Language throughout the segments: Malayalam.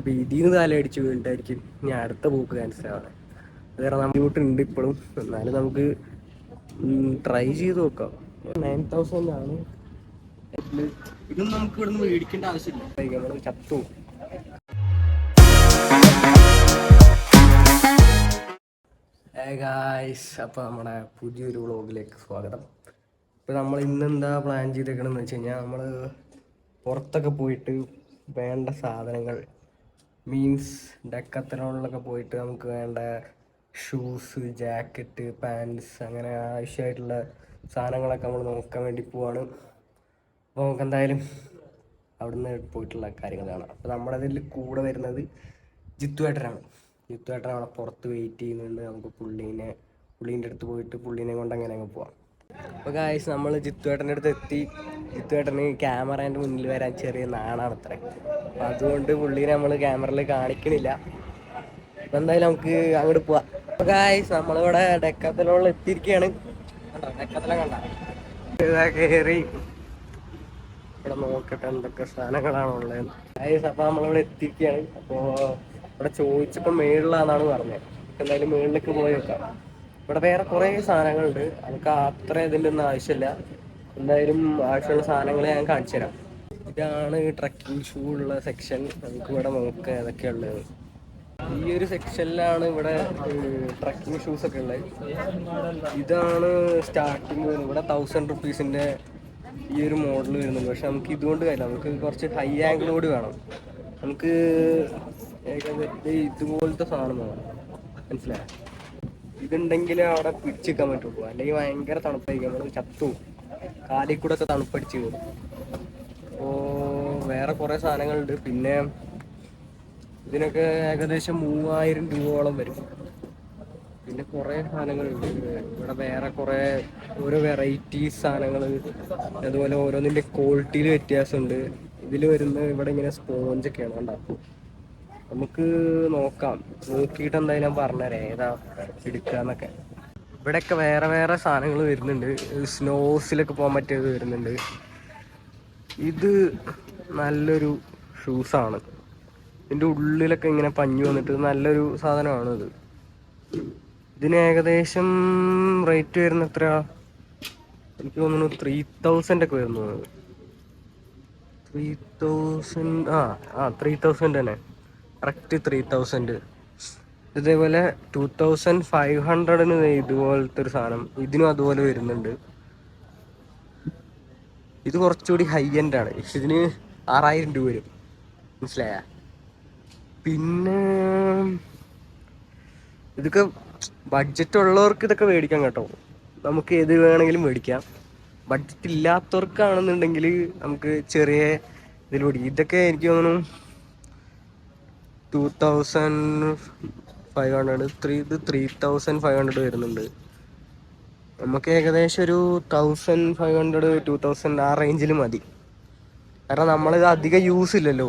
ചിലപ്പോൾ ഇതിന്ന് തലയടിച്ച് വീണിട്ടായിരിക്കും ഞാൻ അടുത്ത പോക്ക് ക്യാൻസൽ ആവണേ. വേറെ ഉണ്ട് ഇപ്പോഴും. എന്നാലും നമുക്ക് ട്രൈ ചെയ്ത് നോക്കാം. 9,000 ആണ്. ഇതൊന്നും നമുക്ക് ഇവിടെ നിന്ന് മേടിക്കേണ്ട ആവശ്യമില്ല, നമ്മൾ ചത്തു. ഗായ്സ്, അപ്പോൾ നമ്മുടെ പുതിയൊരു വ്ളോഗിലേക്ക് സ്വാഗതം. ഇപ്പോൾ നമ്മൾ ഇന്നെന്താ പ്ലാൻ ചെയ്തേക്കണമെന്ന് വെച്ച് കഴിഞ്ഞാൽ, നമ്മൾ പുറത്തൊക്കെ പോയിട്ട് വേണ്ട സാധനങ്ങൾ, മീൻസ് ഡെക്കാത്തലോണിലൊക്കെ പോയിട്ട് നമുക്ക് വേണ്ട ഷൂസ്, ജാക്കറ്റ്, പാൻസ്, അങ്ങനെ ആവശ്യമായിട്ടുള്ള സാധനങ്ങളൊക്കെ നമ്മൾ നോക്കാൻ വേണ്ടി പോവാണ്. അപ്പോൾ നമുക്ക് എന്തായാലും അവിടുന്ന് പോയിട്ടുള്ള കാര്യങ്ങളാണ്. അപ്പോൾ നമ്മുടെ അതിൽ കൂടെ വരുന്നത് ജിത്തുവേട്ടനാണ്. ജിത്തുവേട്ടൻ അവിടെ പുറത്ത് വെയിറ്റ് ചെയ്യുന്നുണ്ട്. നമുക്ക് പുള്ളീൻ്റെ അടുത്ത് പോയിട്ട് പുള്ളീനെ കൊണ്ട് അങ്ങനെ അങ്ങ് പോവാം. അപ്പോൾ ഗായ്സ്, നമ്മൾ ജിത്തുവേട്ടൻ്റെ അടുത്ത് എത്തി. ജിത്തുവേട്ടന് ക്യാമറേൻ്റെ മുന്നിൽ വരാൻ ചെറിയ നാണാണ് അത്ര. അപ്പം അതുകൊണ്ട് പുള്ളീനെ നമ്മൾ ക്യാമറയിൽ കാണിക്കണില്ല. അപ്പം എന്തായാലും നമുക്ക് അങ്ങോട്ട് പോവാം. അപ്പോൾ ഗായ്സ്, നമ്മളിവിടെ ഡെക്കാത്തലോണിൽ എത്തിയിരിക്കുകയാണ്. കണ്ടോ ഡെക്കാത്തലോ? ഇതാ കയറി ഇവിടെ നോക്കട്ടെ എന്തൊക്കെ സാധനങ്ങളാണ് ഉള്ളത്. ഗായ്സ്, അപ്പോൾ നമ്മളിവിടെ എത്തിയിരിക്കുകയാണ്. അപ്പോൾ ഇവിടെ ചോദിച്ചപ്പോൾ മേളിലാണെന്നാണ് പറഞ്ഞത്. എന്തായാലും മേളിലേക്ക് പോയി നോക്കാം. ഇവിടെ വേറെ കുറേ സാധനങ്ങളുണ്ട്, നമുക്ക് അത്ര ഇതിൻ്റെ ഒന്നും ആവശ്യമില്ല. എന്തായാലും ആവശ്യമുള്ള സാധനങ്ങൾ ഞാൻ കാണിച്ചു തരാം. ഇതാണ് ട്രക്കിംഗ് ഷൂ ഉള്ള സെക്ഷൻ. നമുക്ക് ഇവിടെ നോക്കാം ഏതൊക്കെയുള്ളത്. ഈ ഒരു സെക്ഷനിലാണ് ഇവിടെ ട്രക്കിംഗ് ഷൂസ് ഒക്കെ ഉള്ളത്. ഇതാണ് സ്റ്റാർട്ടിങ്. ഇവിടെ 1,000 റുപ്പീസിൻ്റെ ഈ ഒരു മോഡൽ വരുന്നുണ്ട്. പക്ഷെ നമുക്ക് ഇതുകൊണ്ട് കാര്യമില്ല, നമുക്ക് കുറച്ച് ഹൈ ആംഗിളോട് വേണം. നമുക്ക് ഇതുപോലത്തെ സാധനം വേണം, മനസ്സിലായോ? ഇതുണ്ടെങ്കിലേ അവിടെ പിടിച്ചിരിക്കാൻ പറ്റുള്ളൂ, അല്ലെങ്കിൽ ഭയങ്കര തണുപ്പായിരിക്കും. നമ്മൾ ചത്തു, കാലിൽ കൂടെ ഒക്കെ തണുപ്പടിച്ച് കയറും. അപ്പോൾ വേറെ കുറേ സാധനങ്ങളുണ്ട്. പിന്നെ ഇതിനൊക്കെ ഏകദേശം 3,000 രൂപയോളം വരും. പിന്നെ കുറേ സാധനങ്ങളുണ്ട് ഇവിടെ. വേറെ കുറേ ഓരോ വെറൈറ്റീസ് സാധനങ്ങൾ, അതുപോലെ ഓരോന്നിൻ്റെ ക്വാളിറ്റിയിൽ വ്യത്യാസമുണ്ട്. ഇതിൽ വരുന്ന ഇവിടെ ഇങ്ങനെ സ്പോഞ്ചൊക്കെയാണ് ഉണ്ടാക്കും. നമുക്ക് നോക്കാം, നോക്കിയിട്ട് എന്തായാലും ഞാൻ പറഞ്ഞുതരാം ഏതാ എടുക്കാന്നൊക്കെ. ഇവിടെയൊക്കെ വേറെ വേറെ സാധനങ്ങൾ വരുന്നുണ്ട്. സ്നോസിലൊക്കെ പോകാൻ പറ്റിയത് വരുന്നുണ്ട്. ഇത് നല്ലൊരു ഷൂസാണ്. ഇതിൻ്റെ ഉള്ളിലൊക്കെ ഇങ്ങനെ പഞ്ഞു വന്നിട്ട് നല്ലൊരു സാധനമാണ് ഇത്. ഇതിന് ഏകദേശം റേറ്റ് വരുന്ന എത്രയാ? എനിക്ക് തോന്നുന്നു 3,000 ഒക്കെ വരുന്നു. 3,000, 3,000 തന്നെ, കറക്റ്റ് 3,000. ഇതേപോലെ 2,500-ന് ഇതുപോലത്തെ ഒരു സാധനം ഇതിനും അതുപോലെ വരുന്നുണ്ട്. ഇത് കുറച്ചുകൂടി ഹൈ എൻഡ് ആണ്. ഇതിന് 6,000 രൂപ വരും, മനസ്സിലായ? പിന്നെ ഇതൊക്കെ ബഡ്ജറ്റ് ഉള്ളവർക്ക് ഇതൊക്കെ മേടിക്കാം കേട്ടോ. നമുക്ക് ഏത് വേണമെങ്കിലും മേടിക്കാം. ബഡ്ജറ്റ് ഇല്ലാത്തവർക്കാണെന്നുണ്ടെങ്കിൽ നമുക്ക് ചെറിയ ഇതിൽ മേടിക്കും. ഇതൊക്കെ എനിക്ക് തോന്നുന്നു 2,500, ഇത് 3,500 വരുന്നുണ്ട്. നമുക്ക് ഏകദേശം ഒരു 1,500, 2,000 ആ റേഞ്ചിൽ മതി. കാരണം നമ്മളിത് അധികം യൂസ് ഇല്ലല്ലോ,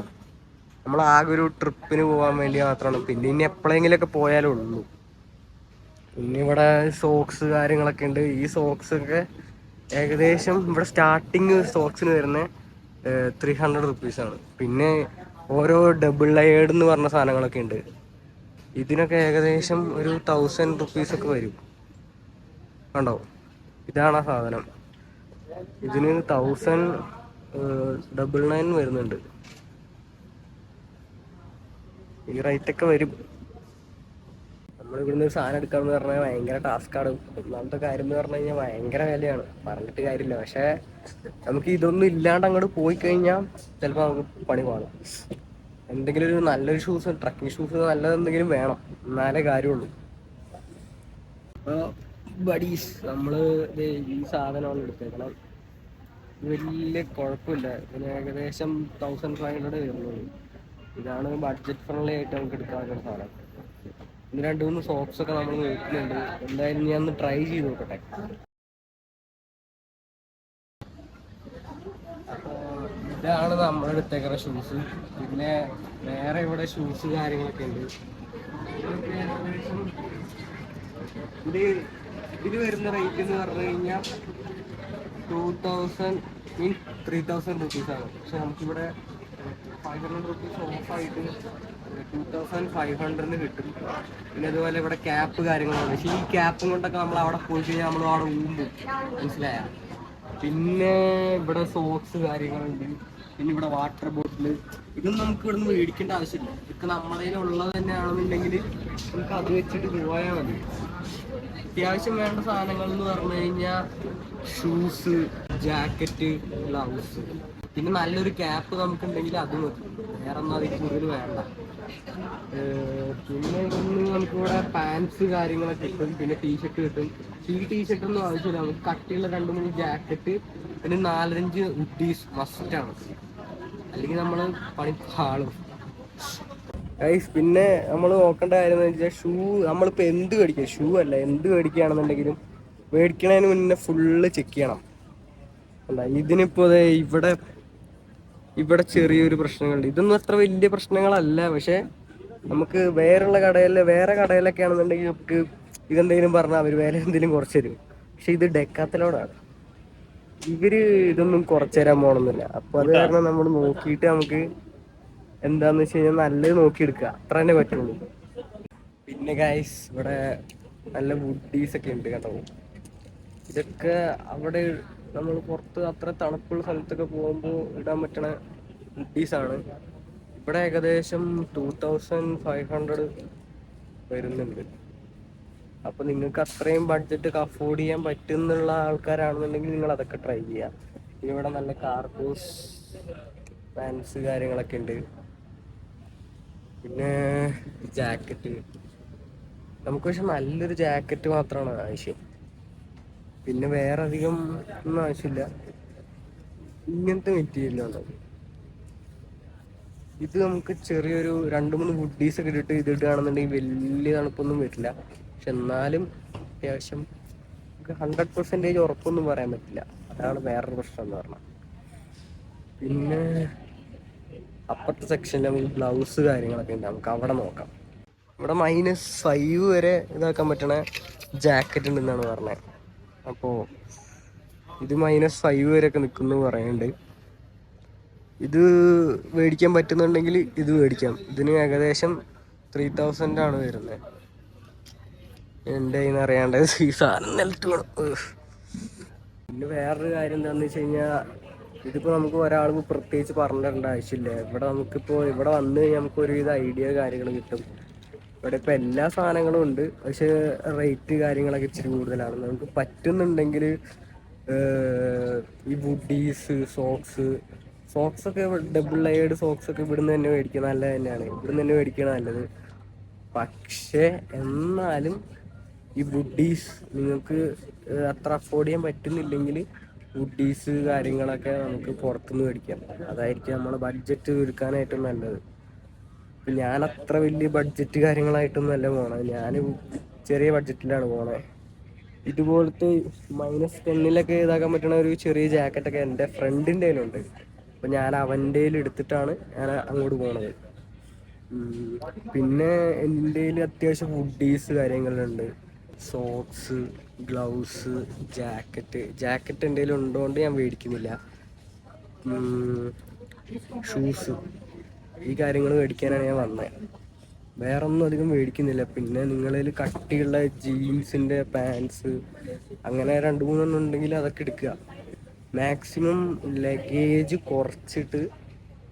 നമ്മൾ ആകെ ഒരു ട്രിപ്പിന് പോകാൻ വേണ്ടി മാത്രമാണ്. പിന്നെ ഇനി എപ്പോഴെങ്കിലുമൊക്കെ പോയാലേ ഉള്ളൂ. പിന്നെ ഇവിടെ സോക്സ് കാര്യങ്ങളൊക്കെ ഉണ്ട്. ഈ സോക്സ് ഒക്കെ ഏകദേശം ഇവിടെ സ്റ്റാർട്ടിങ് സോക്സിന് വരുന്ന 300 റുപ്പീസാണ്. പിന്നെ ഓരോ ഡബിൾ ലെയേർഡ് എന്ന് പറഞ്ഞ സാധനങ്ങളൊക്കെ ഉണ്ട്. ഇതിനൊക്കെ ഏകദേശം ഒരു 1,000 റുപ്പീസൊക്കെ വരും. കണ്ടോ, ഇതാണ് ആ സാധനം. ഇതിന് 1,999 വരുന്നുണ്ട്. ഈ റേറ്റൊക്കെ വരും. നമ്മളിവിടുന്ന് ഒരു സാധനം എടുക്കാമെന്ന് പറഞ്ഞാൽ ഭയങ്കര ടാസ്ക്കാണ്. ഒന്നാമത്തെ കാര്യം എന്ന് പറഞ്ഞു കഴിഞ്ഞാൽ ഭയങ്കര വിലയാണ്, പറഞ്ഞിട്ട് കാര്യമില്ല. പക്ഷേ നമുക്ക് ഇതൊന്നും ഇല്ലാണ്ട് അങ്ങോട്ട് പോയി കഴിഞ്ഞാൽ ചിലപ്പോൾ നമുക്ക് പണി പാടും. എന്തെങ്കിലും ഒരു നല്ലൊരു ഷൂസ്, ട്രക്കിംഗ് ഷൂസ് നല്ലതെന്തെങ്കിലും വേണം, എന്നാലേ കാര്യമുള്ളൂ. അപ്പോൾ ബഡീസ്, നമ്മൾ ഈ സാധനമാണ് എടുത്തേക്കണം. വലിയ കുഴപ്പമില്ല. ഇതിന് ഏകദേശം 1,500 വരുന്നുള്ളൂ. ഇതാണ് ബഡ്ജറ്റ് ഫ്രണ്ട്ലി ആയിട്ട് നമുക്ക് എടുക്കാവുന്ന സാധനം. ഇന്ന് 2-3 സോക്സ് ഒക്കെ നമ്മൾ നോക്കുന്നുണ്ട്. എന്തായാലും ഞാൻ ഒന്ന് ട്രൈ ചെയ്ത് നോക്കട്ടെ. ഇതാണ് നമ്മുടെ അടുത്തേക്കുള്ള ഷൂസ്. പിന്നെ വേറെ ഇവിടെ ഷൂസ് കാര്യങ്ങളൊക്കെ ഉണ്ട്. ഇതിൽ വരുന്ന റേറ്റ് എന്ന് പറഞ്ഞു കഴിഞ്ഞാൽ 2,000 മീൻസ് 3,000 റുപ്പീസാണ്. പക്ഷെ നമുക്കിവിടെ 500 റുപ്പീസ് ഓഫായിട്ട് 2500 കിട്ടും. പിന്നെ അതുപോലെ ഇവിടെ ക്യാപ്പ് കാര്യങ്ങളുണ്ട്. പക്ഷേ ഈ ക്യാപ്പും കൊണ്ടൊക്കെ നമ്മൾ അവിടെ പോയി കഴിഞ്ഞാൽ നമ്മൾ അവിടെ ഊമ്പും, മനസ്സിലായ. പിന്നെ ഇവിടെ സോക്സ് കാര്യങ്ങളുണ്ട്. പിന്നെ ഇവിടെ വാട്ടർ ബോട്ടിൽ. ഇതൊന്നും നമുക്ക് ഇവിടെ നിന്ന് മേടിക്കേണ്ട ആവശ്യമില്ല. ഇതൊക്കെ നമ്മുടെ കയ്യിലുള്ളത് തന്നെയാണെന്നുണ്ടെങ്കിൽ നമുക്ക് അത് വെച്ചിട്ട് പോയാൽ മതി. അത്യാവശ്യം വേണ്ട സാധനങ്ങൾ എന്ന് പറഞ്ഞു കഴിഞ്ഞാൽ ഷൂസ്, ജാക്കറ്റ്, ഗ്ലൗസ്, പിന്നെ നല്ലൊരു ക്യാപ്പ് നമുക്കുണ്ടെങ്കിൽ അത് മതി. വേറെ ഒന്നും അതിൽ കൂടുതൽ വേണ്ട. പിന്നെ ഇതൊന്ന് നമുക്കിവിടെ പാൻസ് കാര്യങ്ങളൊക്കെ കിട്ടും. പിന്നെ ടീഷർട്ട് കിട്ടും. ഈ ടീഷർട്ടൊന്നും ആവശ്യമില്ല. നമുക്ക് കട്ടിയുള്ള 2-3 ജാക്കറ്റ്, പിന്നെ 4-5 ഹുഡീസ് മസ്റ്റാണ്. അല്ലെങ്കിൽ നമ്മൾ പണി പാളും. പിന്നെ നമ്മൾ നോക്കേണ്ട കാര്യം എന്ന് വെച്ചാൽ ഷൂ. നമ്മളിപ്പോൾ എന്ത് മേടിക്കുക, ഷൂ അല്ല എന്ത് മേടിക്കുകയാണെന്നുണ്ടെങ്കിലും മേടിക്കണതിന് മുന്നേ ഫുള്ള് ചെക്ക് ചെയ്യണം. അല്ല ഇതിനിപ്പോൾ ഇവിടെ ചെറിയൊരു പ്രശ്നങ്ങളുണ്ട്. ഇതൊന്നും അത്ര വലിയ പ്രശ്നങ്ങളല്ല. പക്ഷെ നമുക്ക് വേറെ കടയിലൊക്കെ ആണെന്നുണ്ടെങ്കിൽ നമുക്ക് ഇതെന്തെങ്കിലും പറഞ്ഞാൽ അവർ വേറെ എന്തെങ്കിലും കുറച്ച് തരും. പക്ഷെ ഇത് ഡെക്കാത്തലോടാണ്. ഇതൊന്നും കുറച്ചു തരാൻ പോകണമെന്നില്ല. അപ്പൊ അത് കാരണം നമ്മൾ നോക്കിയിട്ട് നമുക്ക് എന്താന്ന് വെച്ച് കഴിഞ്ഞാൽ നല്ലത് നോക്കിയെടുക്കുക, അത്ര തന്നെ പറ്റുള്ളൂ. പിന്നെ ഗൈസ് ഇവിടെ നല്ല വുഡീസ് ഒക്കെ ഉണ്ട് കേട്ടോ. ഇതൊക്കെ അവിടെ നമ്മൾ പുറത്ത് അത്ര തണുപ്പുള്ള സ്ഥലത്തൊക്കെ പോകുമ്പോൾ ഇടാൻ പറ്റണ വുഡീസാണ്. ഇവിടെ ഏകദേശം 2500 വരുന്നുണ്ട്. അപ്പൊ നിങ്ങൾക്ക് അത്രയും ബഡ്ജറ്റ് അഫോർഡ് ചെയ്യാൻ പറ്റുന്നുള്ള ആൾക്കാരാണെന്നുണ്ടെങ്കിൽ നിങ്ങൾ അതൊക്കെ ട്രൈ ചെയ്യാം. ഇവിടെ നല്ല കാർഗോസ് പാൻസ് കാര്യങ്ങളൊക്കെ ഉണ്ട്. പിന്നെ ജാക്കറ്റ് നമുക്ക്, പക്ഷെ നല്ലൊരു ജാക്കറ്റ് മാത്രമാണ് ആവശ്യം. പിന്നെ വേറെ അധികം ഒന്നും ആവശ്യമില്ല. ഇങ്ങനത്തെ മെറ്റീരിയലാണ് ഇത്. നമുക്ക് ചെറിയൊരു 2-3 ഹുഡീസ് ഒക്കെ ഇട്ടിട്ട് ഇത് ഇടുകയാണെന്നുണ്ടെങ്കിൽ വലിയ തണുപ്പൊന്നും വരില്ല. പക്ഷെ എന്നാലും അത്യാവശ്യം 100% ഉറപ്പൊന്നും പറയാൻ പറ്റില്ല. അതാണ് വേറൊരു പ്രശ്നം എന്ന് പറഞ്ഞാൽ. പിന്നെ അപ്പുറത്തെ സെക്ഷനിൽ നമുക്ക് ഗ്ലൗസ് കാര്യങ്ങളൊക്കെ ഉണ്ട്. നമുക്ക് അവിടെ നോക്കാം. ഇവിടെ -5 വരെ ഇതാക്കാൻ പറ്റണ ജാക്കറ്റ് ഉണ്ടെന്നാണ് പറഞ്ഞത്. അപ്പോൾ ഇത് -5 വരെയൊക്കെ നിൽക്കുന്നു പറയുന്നുണ്ട്. ഇത് മേടിക്കാൻ പറ്റുന്നുണ്ടെങ്കിൽ ഇത് മേടിക്കാം. ഇതിന് ഏകദേശം 3000 ആണ് വരുന്നത്. എൻ്റെ കയ്യിൽ നിന്ന് അറിയാണ്ടത് ഈ സാധനം നിലത്ത് വേണം. പിന്നെ വേറൊരു കാര്യം എന്താണെന്ന് വെച്ച് കഴിഞ്ഞാൽ ഇതിപ്പോൾ നമുക്ക് ഒരാൾക്ക് പ്രത്യേകിച്ച് പറഞ്ഞു തരേണ്ട ആവശ്യമില്ല. ഇവിടെ വന്നു കഴിഞ്ഞാൽ നമുക്ക് ഒരുവിധ ഐഡിയ കാര്യങ്ങൾ കിട്ടും. ഇവിടെ ഇപ്പോൾ എല്ലാ സാധനങ്ങളും ഉണ്ട്. പക്ഷേ റേറ്റ് കാര്യങ്ങളൊക്കെ ഇച്ചിരി കൂടുതലാണ്. നമുക്ക് പറ്റുന്നുണ്ടെങ്കിൽ ഈ വുഡീസ്, സോക്സൊക്കെ ഡബിൾ ലെയേർഡ് സോക്സൊക്കെ ഇവിടുന്ന് തന്നെ മേടിക്കുക നല്ലത് തന്നെയാണ്. ഇവിടുന്ന് തന്നെ മേടിക്കുകയാണ് നല്ലത്. പക്ഷേ എന്നാലും ഈ വുഡീസ് നിങ്ങൾക്ക് അത്ര അഫോർഡ് ചെയ്യാൻ പറ്റുന്നില്ലെങ്കിൽ വുഡീസ് കാര്യങ്ങളൊക്കെ നമുക്ക് പുറത്തുനിന്ന് മേടിക്കാം. അതായിരിക്കും നമ്മളെ ബഡ്ജറ്റ് ചുരുക്കാനായിട്ടും നല്ലത്. ഇപ്പം ഞാൻ അത്ര വലിയ ബഡ്ജറ്റ് കാര്യങ്ങളായിട്ടൊന്നും അല്ല പോണത്. ഞാൻ ചെറിയ ബഡ്ജറ്റിലാണ് പോണത്. ഇതുപോലത്തെ -10 ഇതാക്കാൻ പറ്റുന്ന ഒരു ചെറിയ ജാക്കറ്റൊക്കെ എൻ്റെ ഫ്രണ്ടിൻ്റെ കയ്യിലുണ്ട്. അപ്പം ഞാൻ അവൻ്റെ കയ്യിൽ എടുത്തിട്ടാണ് ഞാൻ അങ്ങോട്ട് പോണത്. പിന്നെ എൻ്റെ കയ്യിൽ അത്യാവശ്യം വുഡീസ് കാര്യങ്ങളുണ്ട്. സോക്സ്, ഗ്ലൗസ്, ജാക്കറ്റ് എൻ്റെ കയ്യിൽ ഉണ്ടോണ്ട് ഞാൻ മേടിക്കുന്നില്ല. ഷൂസ്, ഈ കാര്യങ്ങൾ മേടിക്കാനാണ് ഞാൻ വന്നത്. വേറെ ഒന്നും അധികം മേടിക്കുന്നില്ല. പിന്നെ നിങ്ങളിൽ കട്ടിയുള്ള ജീൻസിൻ്റെ പാൻസ് അങ്ങനെ 2-3 ഉണ്ടെങ്കിൽ അതൊക്കെ എടുക്കുക. മാക്സിമം ലഗേജ് കുറച്ചിട്ട്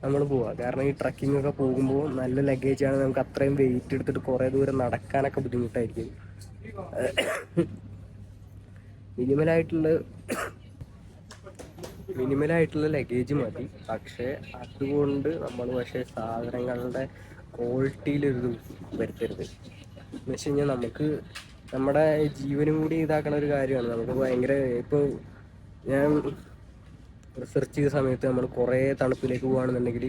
നമ്മൾ പോവുക. കാരണം ഈ ട്രക്കിംഗ് ഒക്കെ പോകുമ്പോൾ നല്ല ലഗേജാണ്. നമുക്ക് അത്രയും വെയിറ്റ് എടുത്തിട്ട് കുറേ ദൂരം നടക്കാനൊക്കെ ബുദ്ധിമുട്ടായിരിക്കും. മിനിമലായിട്ടുള്ള ലഗേജ് മതി. പക്ഷേ അതുകൊണ്ട് നമ്മൾ സാധനങ്ങളുടെ ക്വാളിറ്റിയിലൊരു വരുത്തരുത്. എന്ന് വെച്ച് കഴിഞ്ഞാൽ നമുക്ക് നമ്മുടെ ജീവനും കൂടി ഇതാക്കണ ഒരു കാര്യമാണ്. നമുക്ക് ഭയങ്കര ഇപ്പോൾ ഞാൻ റിസർച്ച് ചെയ്ത സമയത്ത് നമ്മൾ കുറേ തണുപ്പിലേക്ക് പോകുകയാണെന്നുണ്ടെങ്കിൽ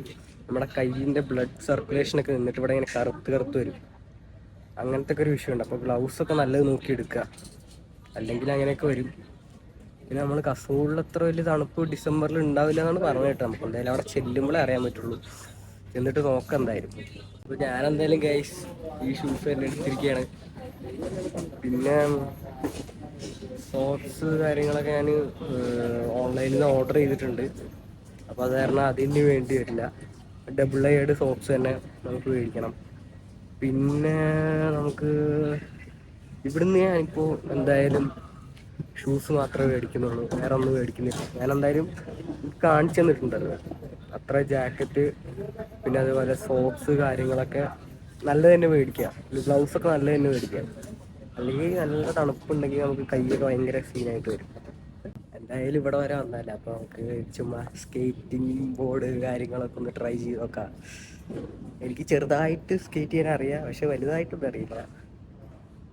നമ്മുടെ കയ്യിൻ്റെ ബ്ലഡ് സർക്കുലേഷനൊക്കെ നിന്നിട്ട് ഇവിടെ ഇങ്ങനെ കറുത്ത് വരും. അങ്ങനത്തെ ഒക്കെ ഒരു വിഷയമുണ്ട്. അപ്പോൾ ഗ്ലൗസൊക്കെ നല്ലത് നോക്കിയെടുക്കുക, അല്ലെങ്കിൽ അങ്ങനെയൊക്കെ വരും. പിന്നെ നമ്മൾ കസോളിൽ അത്ര വലിയ തണുപ്പ് ഡിസംബറിൽ ഉണ്ടാവില്ല എന്നാണ് പറഞ്ഞത് കേട്ടോ. നമുക്ക് എന്തായാലും അവിടെ ചെല്ലുമ്പോഴേ അറിയാൻ പറ്റുള്ളൂ. എന്നിട്ട് നോക്കാം എന്തായാലും. അപ്പോൾ ഞാനെന്തായാലും ഗൈസ് ഈ ഷൂസ് തന്നെ എടുത്തിരിക്കുകയാണ്. പിന്നെ സോക്സ് കാര്യങ്ങളൊക്കെ ഞാൻ ഓൺലൈനിൽ നിന്ന് ഓർഡർ ചെയ്തിട്ടുണ്ട്. അപ്പോൾ അത് കാരണം അതിന് വേണ്ടി വരില്ല. ഡബിൾ ലെയേർഡ് സോക്സ് തന്നെ നമുക്ക് മേടിക്കണം. പിന്നെ നമുക്ക് ഇവിടുന്ന് ഞാനിപ്പോൾ എന്തായാലും ഷൂസ് മാത്രമേ മേടിക്കുന്നുള്ളൂ, വേറെ ഒന്നും മേടിക്കുന്നില്ല. ഞാൻ എന്തായാലും കാണിച്ചു തന്നിട്ടുണ്ടല്ലോ. അത്ര ജാക്കറ്റ്, പിന്നെ അതുപോലെ സോക്സ് കാര്യങ്ങളൊക്കെ നല്ലത് തന്നെ മേടിക്കുക. ഗ്ലൗസൊക്കെ നല്ലത് തന്നെ മേടിക്കുക. അല്ലെങ്കിൽ നല്ല തണുപ്പുണ്ടെങ്കിൽ നമുക്ക് കൈയൊക്കെ ഭയങ്കര സീനായിട്ട് വരും. എന്തായാലും ഇവിടെ വരെ വന്നല്ല, അപ്പോൾ നമുക്ക് ചുമ്മാ സ്കേറ്റിംഗ് ബോർഡ് കാര്യങ്ങളൊക്കെ ഒന്ന് ട്രൈ ചെയ്ത് നോക്കാം. എനിക്ക് ചെറുതായിട്ട് സ്കേറ്റ് ചെയ്യാൻ അറിയാം, പക്ഷെ വലുതായിട്ടൊന്നും അറിയില്ല.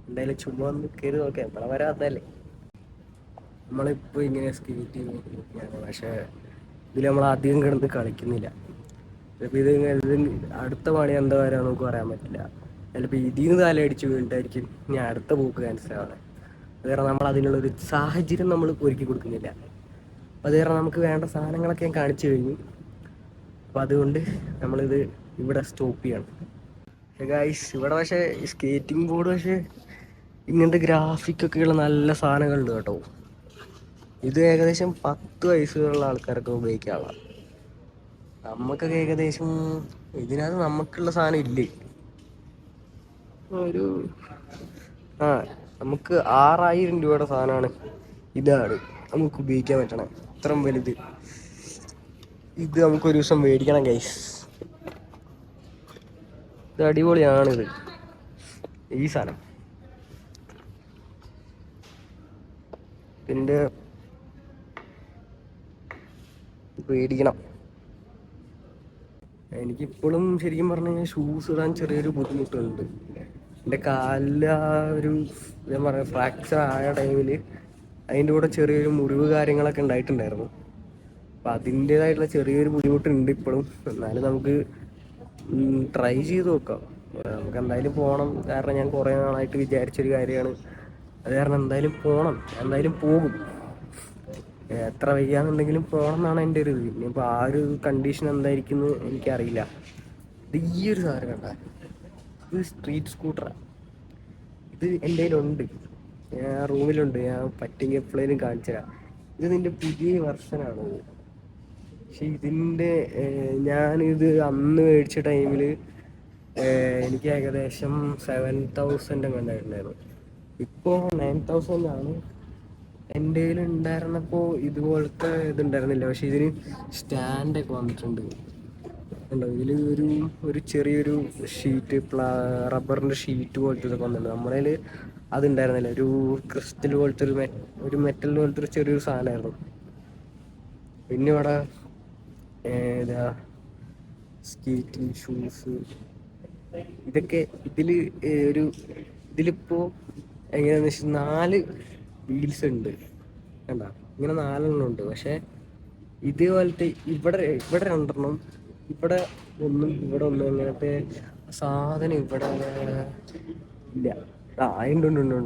എന്തായാലും ചുമ്മാ ഒന്ന് കയറി നോക്കാം, ഇവിടെ വരെ വന്നല്ലേ. നമ്മളിപ്പോൾ ഇങ്ങനെ സ്കേറ്റ് ചെയ്യാണ്, പക്ഷേ ഇതിൽ നമ്മൾ അധികം കിടന്ന് കളിക്കുന്നില്ല. ചിലപ്പോൾ ഇത് അടുത്ത പണി എന്താ വരാൻ നമുക്ക് പറയാൻ പറ്റില്ല. ചിലപ്പോൾ ഇതിന്ന് തലയടിച്ച് വീണിട്ടായിരിക്കും ഇനി അടുത്ത പോക്ക് ക്യാൻസലാവണേ. അത് കാരണം നമ്മൾ അതിനുള്ളൊരു സാഹചര്യം നമ്മൾ ഒരുക്കി കൊടുക്കുന്നില്ല. അപ്പോൾ അത് കാരണം നമുക്ക് വേണ്ട സാധനങ്ങളൊക്കെ ഞാൻ കാണിച്ചു കഴിഞ്ഞു. അപ്പോൾ അതുകൊണ്ട് നമ്മളിത് ഇവിടെ സ്റ്റോപ്പ് ചെയ്യണം. ഗൈസ്, ഇവിടെ പക്ഷേ സ്കേറ്റിംഗ് ബോർഡ് പക്ഷേ ഇങ്ങനത്തെ ഗ്രാഫിക്കൊക്കെയുള്ള നല്ല സാധനങ്ങളുണ്ട് കേട്ടോ. ഇത് ഏകദേശം 10 വയസ്സുള്ള ആൾക്കാരൊക്കെ ഉപയോഗിക്കാനുള്ള. നമുക്കൊക്കെ ഏകദേശം ഇതിനകത്ത് നമുക്കുള്ള സാധനം ഇല്ലേ, ഒരു നമുക്ക് 6000 രൂപയുടെ സാധനമാണ്. ഇതാണ് നമുക്ക് ഉപയോഗിക്കാൻ പറ്റണം, ഇത്രയും വലുത്. ഇത് നമുക്കൊരു ദിവസം മേടിക്കണം ഗൈസ്. ഇത് അടിപൊളിയാണിത്, ഈ സാധനം. ഇതിൻ്റെ പേടിക്കണം. എനിക്കിപ്പോഴും ശരിക്കും പറഞ്ഞു കഴിഞ്ഞാൽ ഷൂസ് ഇടാൻ ചെറിയൊരു ബുദ്ധിമുട്ടുണ്ട്. എൻ്റെ കാലിൽ ഒരു ഞാൻ പറയാം ഫ്രാക്ചർ ആയ ടൈമിൽ അതിൻ്റെ കൂടെ ചെറിയൊരു മുറിവ് കാര്യങ്ങളൊക്കെ ഉണ്ടായിട്ടുണ്ടായിരുന്നു. അപ്പം അതിൻ്റേതായിട്ടുള്ള ചെറിയൊരു ബുദ്ധിമുട്ടുണ്ട് ഇപ്പോഴും. എന്നാലും നമുക്ക് ട്രൈ ചെയ്ത് നോക്കാം. നമുക്ക് എന്തായാലും പോകണം. കാരണം ഞാൻ കുറേ നാളായിട്ട് വിചാരിച്ചൊരു കാര്യമാണ്. അത് കാരണം എന്തായാലും പോകണം, എന്തായാലും പോകും. എത്ര വയ്യാന്നുണ്ടെങ്കിലും പോകണം എന്നാണ് എൻ്റെ ഒരു ഇത്. ഇനിയിപ്പോൾ ആ ഒരു കണ്ടീഷൻ എന്തായിരിക്കും എന്ന് എനിക്കറിയില്ല. ഇത് ഈ ഒരു സാധനം കണ്ട, ഇത് സ്ട്രീറ്റ് സ്കൂട്ടറാണ്. ഇത് എൻ്റെ കയ്യിലുണ്ട്, ഞാൻ റൂമിലുണ്ട്. ഞാൻ പറ്റുമെങ്കിൽ എപ്പോഴേലും കാണിച്ചു തരാം. ഇത് നിൻ്റെ പുതിയ വെർഷനാണ്. പക്ഷെ ഇതിൻ്റെ ഞാനിത് അന്ന് മേടിച്ച ടൈമിൽ എനിക്ക് ഏകദേശം 7000 കണ്ടായിട്ടുണ്ടായിരുന്നു. ഇപ്പോൾ 9000 ആണ്. എൻ്റെ കയ്യിൽ ഉണ്ടായിരുന്നപ്പോൾ ഇതുപോലത്തെ ഇതുണ്ടായിരുന്നില്ല. പക്ഷെ ഇതിന് സ്റ്റാൻഡൊക്കെ വന്നിട്ടുണ്ട്. ഉണ്ടോ, ഇതിൽ ഒരു ചെറിയൊരു ഷീറ്റ്, റബ്ബറിൻ്റെ ഷീറ്റ് പോലത്തെ ഇതൊക്കെ വന്നിട്ടുണ്ട്. നമ്മുടെ കയ്യിൽ അതുണ്ടായിരുന്നില്ല. ഒരു ക്രിസ്റ്റൽ പോലത്തെ ഒരു മെറ്റൽ പോലത്തെ ഒരു ചെറിയൊരു സാധനമായിരുന്നു. പിന്നെ ഇവിടെ ഏതാ സ്കേറ്റിംഗ് ഷൂസ്, ഇതൊക്കെ ഇതിലിപ്പോൾ എങ്ങനെയാണെന്ന് വെച്ചാൽ 4 വീൽസ് ഉണ്ട് കണ്ട, ഇങ്ങനെ 4 ഉണ്ട്. പക്ഷെ ഇതേപോലത്തെ ഇവിടെ 2 ഇവിടെ 1 ഇവിടെ 1 അങ്ങനത്തെ സാധനം ഇവിടെ ഇല്ല.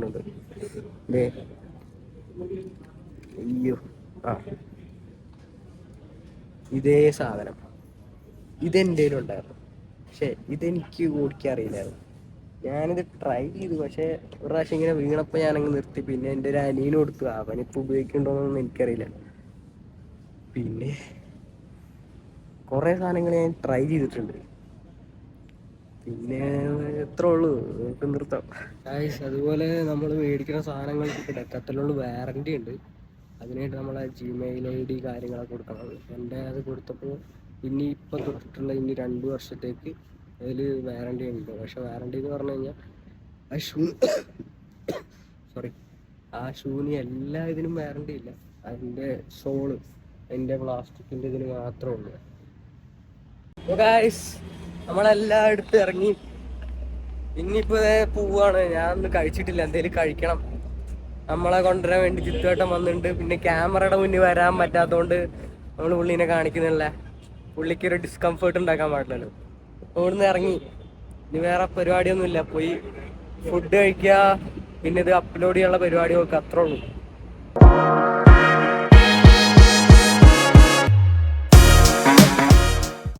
ഉണ്ട്. അയ്യോ, ഇതേ സാധനം ഇതെൻ്റെ ഉണ്ടായിരുന്നു. പക്ഷെ ഇതെനിക്ക് ഓടിക്കാൻ അറിയില്ലായിരുന്നു. ഞാനിത് ട്രൈ ചെയ്തു, പക്ഷേ ഒരു പ്രാവശ്യം ഇങ്ങനെ വീണപ്പോൾ ഞാനങ്ങ് നിർത്തി. പിന്നെ എൻ്റെ ഒരു അനിയന് കൊടുത്തു, അവനിപ്പോൾ ഉപയോഗിക്കണ്ടോന്നൊന്നും എനിക്കറിയില്ല. പിന്നെ കുറേ സാധനങ്ങൾ ഞാൻ ട്രൈ ചെയ്തിട്ടുണ്ട്. പിന്നെ എത്ര ഉള്ളൂ, നമുക്ക് നിർത്താം. അതുപോലെ നമ്മൾ മേടിക്കുന്ന സാധനങ്ങൾക്ക് ഡെക്കാത്തലോണിൽ വാറണ്ടി ഉണ്ട്. അതിനായിട്ട് നമ്മളെ Gmail ID കാര്യങ്ങളൊക്കെ കൊടുക്കണം. എൻ്റെ അത് കൊടുത്തപ്പോൾ ഇപ്പം തൊട്ടിട്ടുള്ള 2 വർഷത്തേക്ക് അതിൽ വാറണ്ടി ഉണ്ട്. പക്ഷെ വാറണ്ടി എന്ന് പറഞ്ഞു കഴിഞ്ഞാൽ ആ ഷൂവിന് എല്ലാ ഇതിനും വാറണ്ടി ഇല്ല. അതിൻ്റെ സോള്, അതിൻ്റെ പ്ലാസ്റ്റിക്കിൻ്റെ ഇതിന് മാത്രമേ ഉള്ളൂ. ഗായ്സ്, നമ്മളെല്ലായിടത്തും ഇറങ്ങി. ഇനിയിപ്പോൾ പോവാണ്. ഞാനൊന്നും കഴിച്ചിട്ടില്ല, എന്തെങ്കിലും കഴിക്കണം. നമ്മളെ കൊണ്ടുവരാൻ വേണ്ടി ചുറ്റുവട്ടം വന്നിട്ടുണ്ട്. പിന്നെ ക്യാമറയുടെ മുന്നിൽ വരാൻ പറ്റാത്തതുകൊണ്ട് നമ്മൾ പുള്ളീനെ കാണിക്കുന്നില്ല. പുള്ളിക്കൊരു ഡിസ്കംഫേർട്ട് ഉണ്ടാക്കാൻ പാടില്ലല്ലോ. അവിടുന്ന് ഇറങ്ങി. ഇനി വേറെ പരിപാടിയൊന്നുമില്ല. പോയി ഫുഡ് കഴിക്കുക, പിന്നെ ഇത് അപ്ലോഡ് ചെയ്യാനുള്ള പരിപാടി നോക്കുക, അത്രേ ഉള്ളൂ.